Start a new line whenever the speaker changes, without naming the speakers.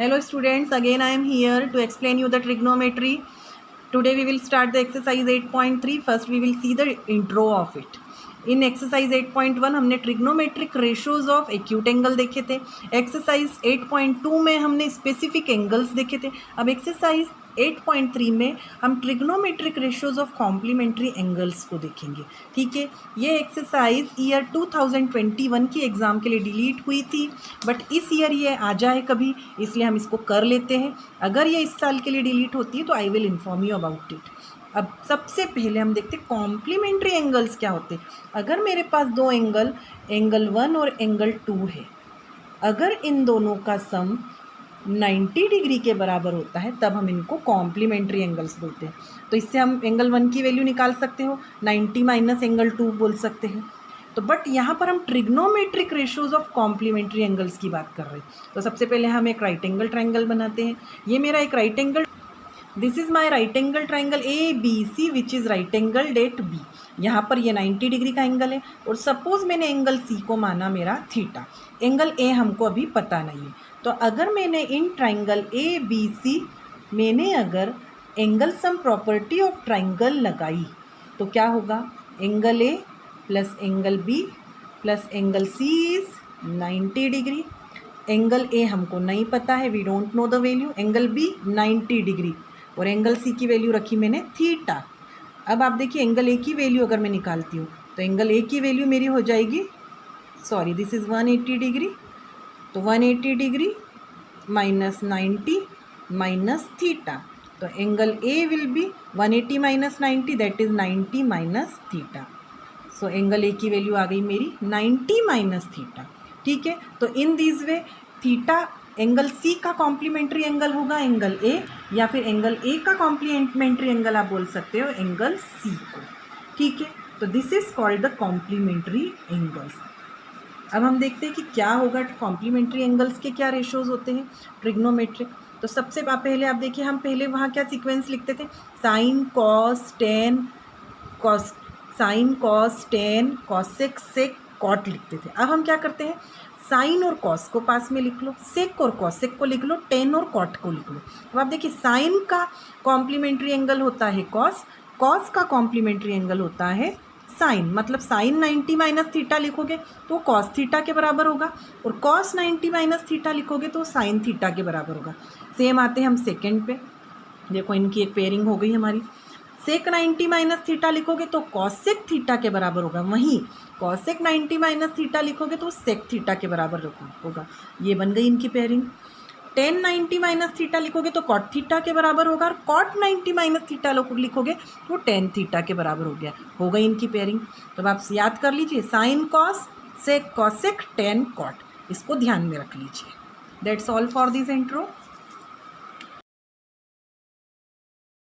Hello students, again I am here to explain you the trigonometry. Today we will start the exercise 8.3. First we will see the intro of it. In exercise 8.1 हमने trigonometric ratios of acute angle देखे थे. Exercise 8.2 में हमने specific angles देखे थे. अब exercise 8.3 में हम trigonometric ratios of complementary angles को देखेंगे. ठीक है, ये एक्सरसाइज ईयर 2021 की एग्ज़ाम के लिए डिलीट हुई थी, बट इस ईयर ये आ जाए कभी, इसलिए हम इसको कर लेते हैं. अगर ये इस साल के लिए डिलीट होती है तो I will inform you about it. अब सबसे पहले हम देखते हैं कॉम्प्लीमेंट्री एंगल्स क्या होते हैं. अगर मेरे पास दो एंगल 1 और एंगल 2 है, अगर इन दोनों का सम 90 डिग्री के बराबर होता है तब हम इनको कॉम्प्लीमेंट्री एंगल्स बोलते हैं. तो इससे हम एंगल 1 की वैल्यू निकाल सकते हो, 90 माइनस एंगल 2 बोल सकते हैं. तो बट यहाँ पर हम trigonometric ratios of complementary angles की बात कर रहे हैं. तो सबसे पहले हम एक राइट एंगल ट्राइंगल बनाते हैं. ये मेरा एक right angle, this is my right angle triangle ABC which is right angle date B. यहाँ पर ये 90 डिग्री का एंगल है और सपोज़ मैंने एंगल C को माना मेरा थीटा. एंगल A हमको अभी पता नहीं है. तो अगर मैंने इन ट्राइंगल ABC मैंने अगर angle sum property of triangle लगाई तो क्या होगा, angle A plus angle B plus angle C is 90 degree. Angle A हमको नहीं पता है, we don't know the value. Angle B 90 degree और एंगल C की वैल्यू रखी मैंने थीटा. अब आप देखिए एंगल A की वैल्यू अगर मैं निकालती हूँ तो एंगल A की वैल्यू मेरी हो जाएगी, सॉरी दिस इज़ 180 डिग्री. तो 180 डिग्री माइनस 90 माइनस थीटा. तो angle A will be 180 minus 90 that is 90 minus theta. So angle A की वैल्यू आ गई मेरी 90 माइनस थीटा. ठीक है, तो in this way theta angle C का कॉम्प्लीमेंट्री एंगल होगा एंगल A, या फिर एंगल A का कॉम्प्लीमेंट्री एंगल आप बोल सकते हो एंगल C को. ठीक है, तो this is called the complementary angles. अब हम देखते हैं कि क्या होगा, कॉम्प्लीमेंट्री एंगल्स के क्या रेशियोज होते हैं ट्रिग्नोमेट्रिक. तो सबसे पहले आप देखिए, हम पहले वहाँ क्या सीक्वेंस लिखते थे, sine cos tan cos, sine cos tan cosec sec cot लिखते थे. अब हम क्या करते हैं, साइन और कॉस को पास में लिख लो, सेक और कॉसेक को लिख लो, टेन और कॉट को लिख लो. अब आप देखिए साइन का कॉम्प्लीमेंट्री एंगल होता है कॉस, कॉस का कॉम्प्लीमेंट्री एंगल होता है साइन. मतलब साइन 90 माइनस थीटा लिखोगे तो कॉस थीटा के बराबर होगा, और कॉस 90 माइनस थीटा लिखोगे तो साइन थीटा के बराबर होगा. सेम आते हैं हम सेकेंड पे. देखो इनकी एक पेयरिंग हो गई हमारी. सेक 90 माइनस थीटा लिखोगे तो कॉसेक थीटा के बराबर होगा, वहीं कॉसेक 90 माइनस थीटा लिखोगे तो सेक थीटा के बराबर होगा. ये बन गई इनकी पेयरिंग. टेन 90 माइनस थीटा लिखोगे तो कॉट थीटा के बराबर होगा, और कॉट 90 माइनस थीटा लिखोगे तो टेन थीटा के बराबर हो गई इनकी पेयरिंग. तो आप याद कर लीजिए, sine cos sec cosec tan cot, इसको ध्यान में रख लीजिए. That's all for this intro.